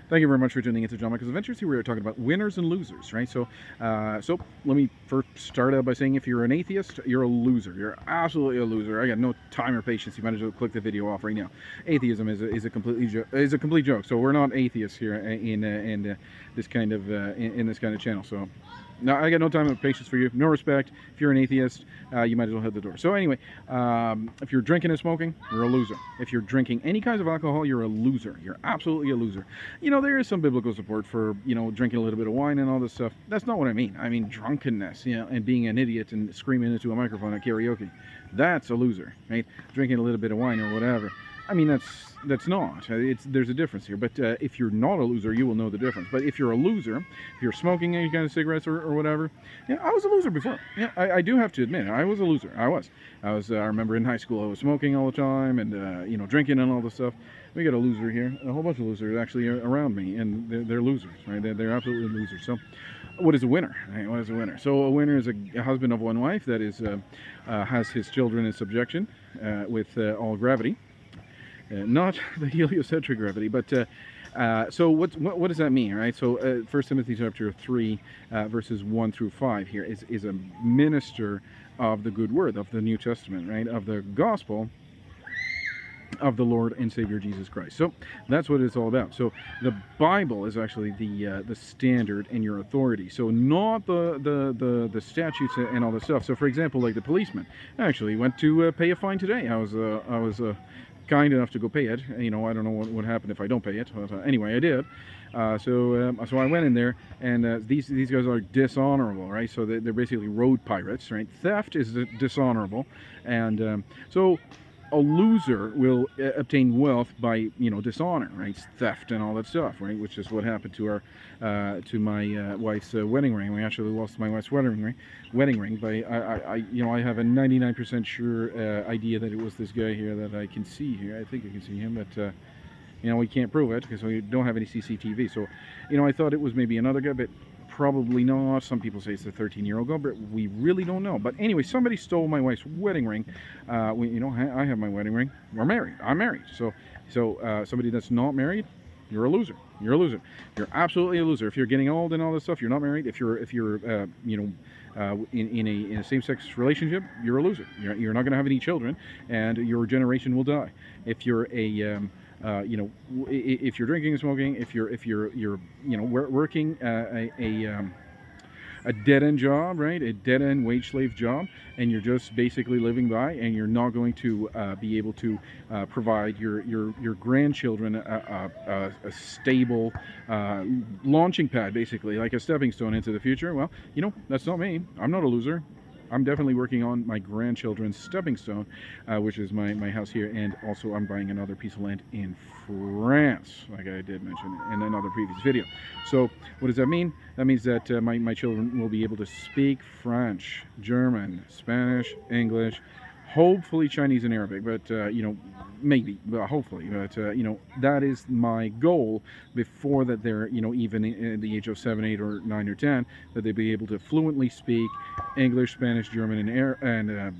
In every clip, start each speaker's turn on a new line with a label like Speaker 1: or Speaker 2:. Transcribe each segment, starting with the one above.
Speaker 1: Thank you very much for tuning into John Michael's Adventures. Here we are talking about winners and losers, right? So let me first start out by saying if you're an atheist, you're a loser. You're absolutely a loser. I got no time or patience. You might as well click the video off right now. Atheism is a complete joke. So we're not atheists here in this kind of in this kind of channel. So no, I got no time or patience for you. No respect. If you're an atheist, you might as well hit the door. So anyway, if you're drinking and smoking, you're a loser. If you're drinking any kinds of alcohol, you're a loser. You're absolutely a loser. You know, there is some biblical support for, drinking a little bit of wine and all this stuff. That's not what I mean. I mean drunkenness, and being an idiot and screaming into a microphone at karaoke. That's a loser, right? Drinking a little bit of wine or whatever. I mean, that's not. There's a difference here. But if you're not a loser, you will know the difference. But if you're a loser, if you're smoking any kind of cigarettes or whatever, yeah, I was a loser before. Yeah, I do have to admit, I was a loser. I was. I remember in high school, I was smoking all the time and drinking and all this stuff. We got a loser here, a whole bunch of losers actually around me, and they're losers, right? They're absolutely losers. So, what is a winner? Right? What is a winner? So a winner is a husband of one wife that is has his children in subjection with all gravity. Not the heliocentric gravity, but so what does that mean, right? So 1 Timothy chapter 3, verses 1 through 5 here is a minister of the good word, of the New Testament, right? Of the gospel of the Lord and Savior Jesus Christ. So that's what it's all about. So the Bible is actually the standard and your authority. So not the statutes and all this stuff. So for example, like the policeman actually went to pay a fine today. I was kind enough to go pay it. I don't know what would happen if I don't pay it. But, anyway, I did. So I went in there, and these guys are dishonorable, right? So they're basically road pirates, right? Theft is dishonorable, and so a loser will obtain wealth by dishonor, right? Theft and all that stuff, right? Which is what happened to to my wife's wedding ring. We actually lost my wife's wedding ring. But I have a 99% sure idea that it was this guy here that I can see here. I think I can see him, but we can't prove it because we don't have any CCTV. So I thought it was maybe another guy, but probably not. Some people say it's a 13-year-old girl, but we really don't know. But anyway, somebody stole my wife's wedding ring. I have my wedding ring. We're married. I'm married. So somebody that's not married, you're a loser. You're a loser. You're absolutely a loser. If you're getting old and all this stuff, you're not married. If you're in a same-sex relationship, you're a loser. You're not going to have any children, and your generation will die. If you're if you're drinking and smoking, if you're working a dead-end job, right? A dead-end wage slave job, and you're just basically living by, and you're not going to be able to provide your grandchildren a stable launching pad, basically, like a stepping stone into the future. Well, that's not me. I'm not a loser. I'm definitely working on my grandchildren's stepping stone, which is my house here, and also I'm buying another piece of land in France, like I did mention in another previous video. So what does that mean? That means that my children will be able to speak French, German, Spanish, English, hopefully Chinese and Arabic, but maybe, hopefully, but that is my goal before that they're even in the age of 7, 8, or 9 or 10, that they be able to fluently speak English, Spanish, German, and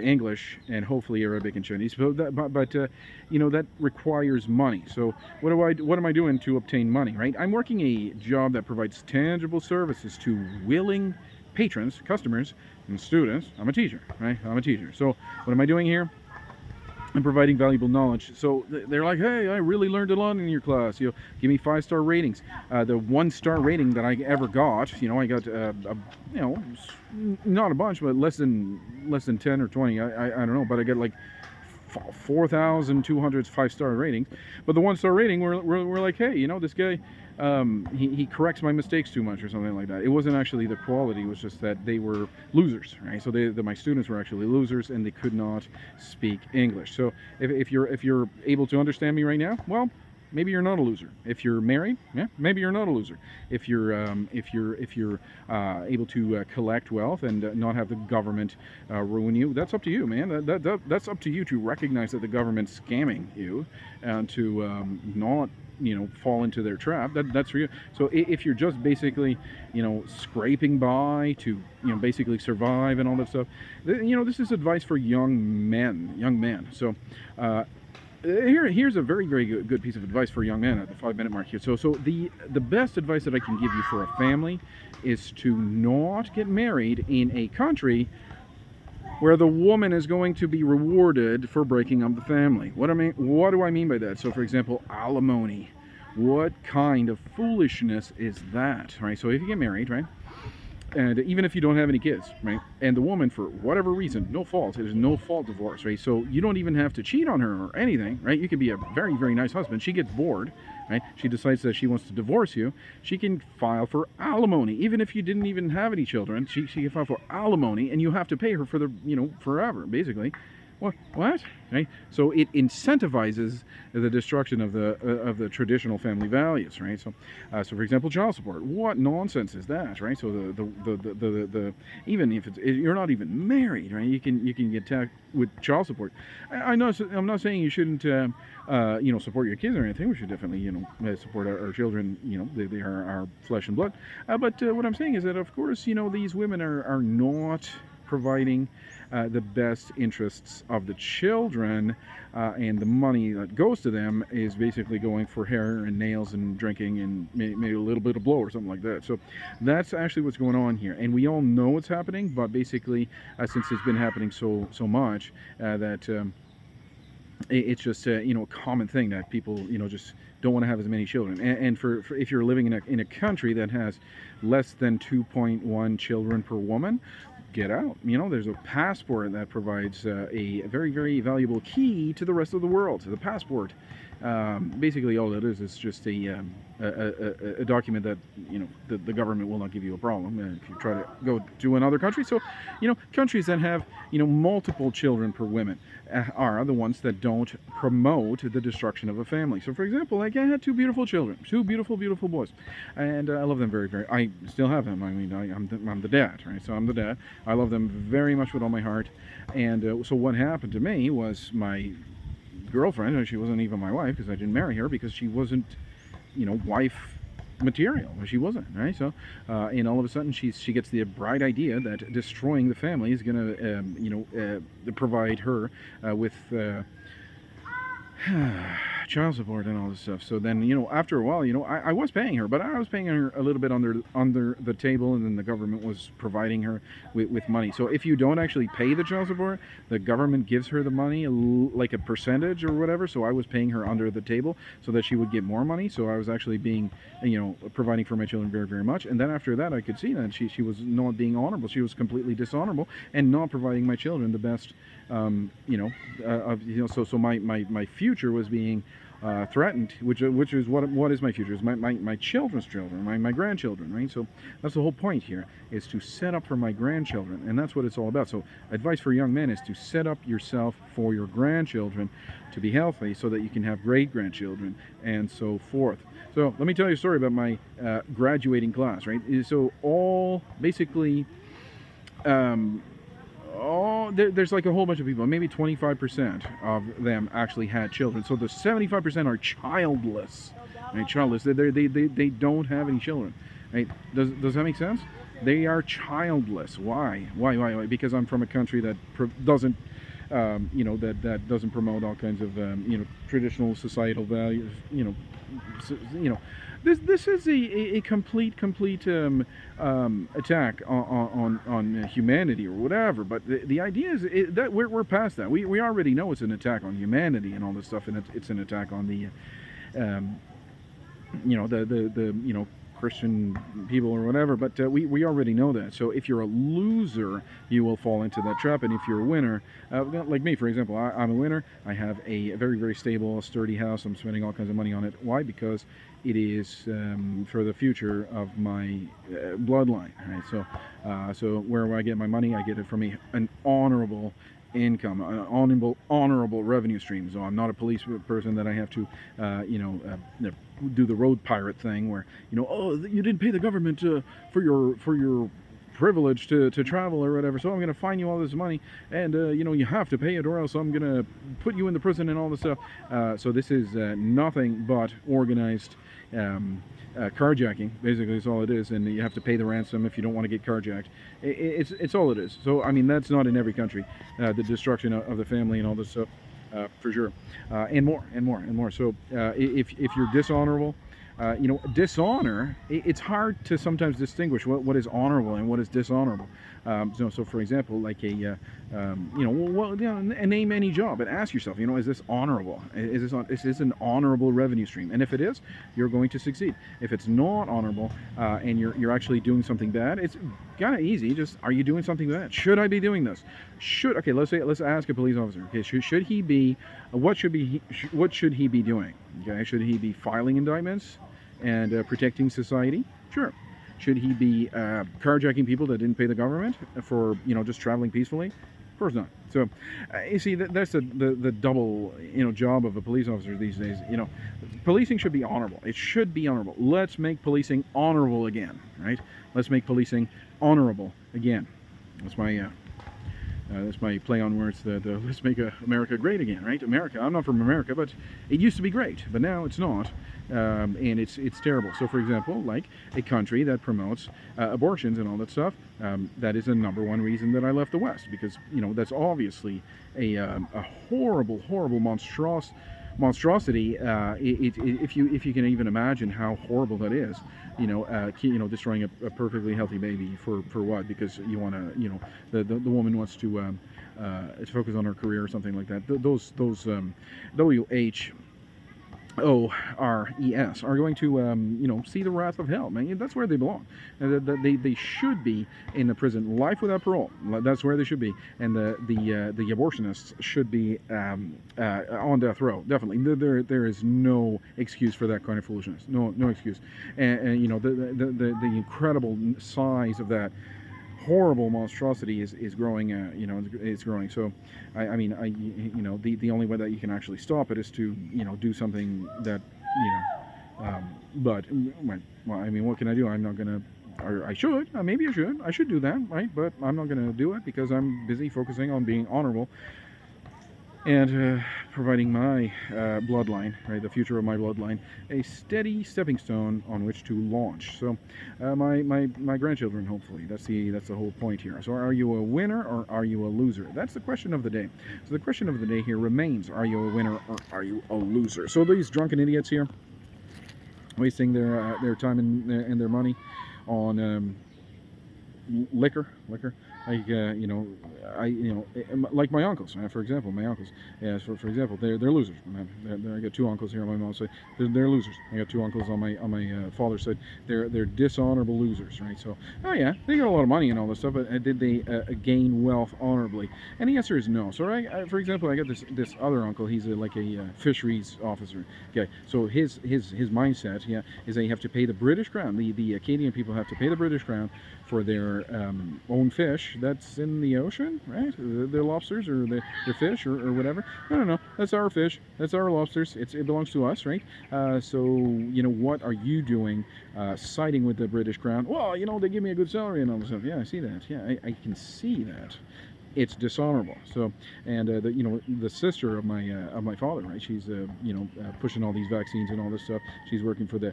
Speaker 1: English, and hopefully Arabic and Chinese. So that requires money. So what am I doing to obtain money, right? I'm working a job that provides tangible services to willing patrons, customers, and students. I'm a teacher, right? I'm a teacher. So what am I doing here? I'm providing valuable knowledge. So they're like, hey, I really learned a lot in your class. Give me 5-star ratings. The 1-star rating that I ever got, I got, not a bunch, but less than 10 or 20. I don't know, but I get like 4,200 5-star ratings. But the 1-star rating, we're like, hey, this guy, he corrects my mistakes too much or something like that. It wasn't actually the quality, it was just that they were losers, right? So my students were actually losers, and they could not speak English. So if you're able to understand me right now, well, maybe you're not a loser. If you're married, yeah, maybe you're not a loser. If you're able to collect wealth and not have the government ruin you, that's up to you, man. That's up to you to recognize that the government's scamming you, and to not fall into their trap. That's for you. So if you're just basically scraping by to basically survive and all that stuff, this is advice for young men. So here's a very, very good piece of advice for a young man at the 5 minute mark here. So the best advice that I can give you for a family is to not get married in a country where the woman is going to be rewarded for breaking up the family. What do I mean by that? So, for example, alimony. What kind of foolishness is that, right? So if you get married, right, and even if you don't have any kids, right, and the woman, for whatever reason, no fault, it is no fault divorce, right? So you don't even have to cheat on her or anything, right? You could be a very, very nice husband. She gets bored, right? She decides that she wants to divorce you. She can file for alimony, even if you didn't even have any children. She can file for alimony, and you have to pay her for forever, basically. What? Right? So it incentivizes the destruction of the traditional family values, right? So, for example, child support. What nonsense is that, right? So the even if you're not even married, right? You can get taxed with child support. I'm not saying you shouldn't support your kids or anything. We should definitely support our children. They are our flesh and blood. But what I'm saying is that, of course, these women are not providing the best interests of the children, and the money that goes to them is basically going for hair and nails and drinking and maybe a little bit of blow or something like that. So that's actually what's going on here, and we all know what's happening, but basically since it's been happening so much that it's just a common thing that people just don't want to have as many children. And for if you're living in a country that has less than 2.1 children per woman, get out. There's a passport that provides a very, very valuable key to the rest of the world. The passport, basically all it is just a document that the government will not give you a problem if you try to go to another country. So countries that have multiple children per woman are the ones that don't promote the destruction of a family. So for example, like, I had two beautiful children, two beautiful boys, and I love them very, very. I still have them. I mean, I'm the dad, right? So I'm the dad. I love them very much with all my heart. And so what happened to me was my girlfriend, and she wasn't even my wife because I didn't marry her because she wasn't wife material. She wasn't, right? So and all of a sudden she gets the bright idea that destroying the family is going to provide her with child support and all this stuff. So then after a while, I was paying her, but I was paying her a little bit under the table, and then the government was providing her with money. So if you don't actually pay the child support, the government gives her the money, like a percentage or whatever. So I was paying her under the table so that she would get more money. So I was actually being providing for my children very, very much. And then after that, I could see that she was not being honorable. She was completely dishonorable and not providing my children the best so my future was being threatened, which is what is my future? Is my children's children, my grandchildren, right? So that's the whole point here, is to set up for my grandchildren, and that's what it's all about. So advice for young men is to set up yourself for your grandchildren to be healthy, so that you can have great grandchildren and so forth. So let me tell you a story about my graduating class, right? So all basically. There's like a whole bunch of people, maybe 25% of them actually had children. So the 75% are childless, right? Childless. They don't have any children, right? Does that make sense? They are childless. Why? Because I'm from a country that doesn't, that doesn't promote all kinds of, traditional societal values. This is a complete attack on humanity or whatever. But the idea is that we're past that. We already know it's an attack on humanity and all this stuff, and it's an attack on the the Christian people or whatever. But we already know that. So if you're a loser, you will fall into that trap. And if you're a winner, like me, for example, I'm a winner. I have a very, very stable, sturdy house. I'm spending all kinds of money on it. Why? Because it is for the future of my bloodline. Right? So where I get my money, I get it from an honorable income, an honorable revenue stream. So I'm not a police person that I have to, do the road pirate thing where, you didn't pay the government for your privilege to travel or whatever, so I'm going to fine you all this money, and you have to pay it, or else I'm going to put you in the prison and all this stuff. So this is nothing but organized carjacking, basically is all it is, and you have to pay the ransom if you don't want to get carjacked. It's all it is. So I mean, that's not in every country, the destruction of the family and all this stuff. for sure, and more and more and more. So if you're dishonorable, dishonor, it's hard to sometimes distinguish what is honorable and what is dishonorable. So for example, like name any job and ask yourself, is this honorable? Is this an honorable revenue stream? And if it is, you're going to succeed. If it's not honorable, and you're actually doing something bad, it's kind of easy. Just, are you doing something bad? Should I be doing this? Let's ask a police officer. Okay, should he be? What should he be doing? Okay, should he be filing indictments and protecting society? Sure. Should he be carjacking people that didn't pay the government for just traveling peacefully? Of course not. So you see, that's the double job of a police officer these days. Policing should be honorable. It should be honorable. Let's make policing honorable again, right? Let's make policing honorable again. That's my play on words. That let's make America great again, right? America. I'm not from America, but it used to be great, but now it's not, and it's terrible. So, for example, like a country that promotes abortions and all that stuff, that is the #1 reason that I left the West, because that's obviously a horrible, monstrosity. If you can even imagine how horrible that is, destroying a perfectly healthy baby for what? Because you want to, the woman wants to focus on her career or something like that. Those WHORES are going to see the wrath of hell. Man, that's where they belong. They should be in the prison, life without parole. That's where they should be. And the abortionists should be on death row. Definitely, there is no excuse for that kind of foolishness. No excuse. And the incredible size of that horrible monstrosity is growing. It's growing. So, the only way that you can actually stop it is to do something that But what can I do? I'm not gonna. Or I should. Maybe I should do that, right? But I'm not gonna do it because I'm busy focusing on being honorable and providing my bloodline, right, the future of my bloodline, a steady stepping stone on which to launch. So my grandchildren, hopefully. That's the whole point here. So are you a winner or are you a loser? That's the question of the day. So the question of the day here remains: are you a winner or are you a loser? So these drunken idiots here, wasting their time and their money on liquor. Like my uncles, for example. My uncles, for example, they're losers. I got two uncles here on my mom's side. They're losers. I got two uncles on my father's side. They're dishonorable losers, right? So, they got a lot of money and all this stuff, but did they gain wealth honorably? And the answer is no. So, for example, I got this other uncle. He's like a fisheries officer. Okay, so his mindset, is that you have to pay the British Crown. The Acadian people have to pay the British Crown for their own fish that's in the ocean, right? Their lobsters or their fish or whatever. No. That's our fish. That's our lobsters. It belongs to us, right? So, what are you doing siding with the British Crown? Well, they give me a good salary and all this stuff. Yeah, I see that. Yeah, I can see that. It's dishonorable. So, and the sister of my father, right? She's pushing all these vaccines and all this stuff. She's working for the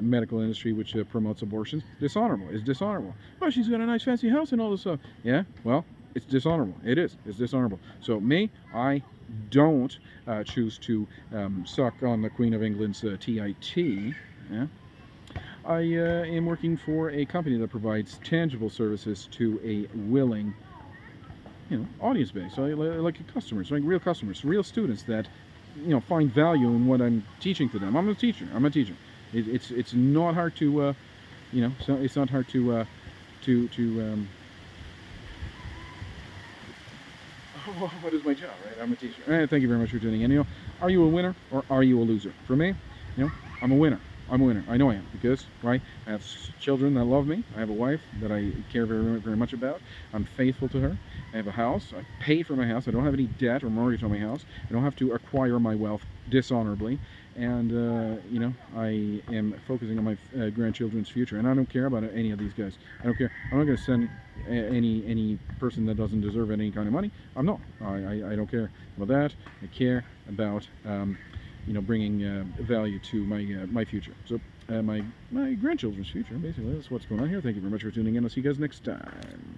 Speaker 1: medical industry, which promotes abortions. Dishonorable. It's dishonorable. Well, she's got a nice fancy house and all this stuff. Yeah. Well, it's dishonorable. It is. It's dishonorable. So me, I don't choose to suck on the Queen of England's TIT. Yeah. I am working for a company that provides tangible services to a willing audience base. So like customers, like real customers, real students that find value in what I'm teaching to them. I'm a teacher. It's not hard to it's not hard to what is my job, right? I'm a teacher. Thank you very much for tuning in. Are you a winner or are you a loser? For me, I'm a winner. I know I am, because I have children that love me. I have a wife that I care very, very much about. I'm faithful to her. I have a house. I pay for my house. I don't have any debt or mortgage on my house. I don't have to acquire my wealth dishonorably. And I am focusing on my grandchildren's future. And I don't care about any of these guys. I don't care. I'm not going to send any person that doesn't deserve any kind of money. I'm not. I don't care about that. I care about bringing value to my future. So my grandchildren's future, basically. That's what's going on here. Thank you very much for tuning in. I'll see you guys next time.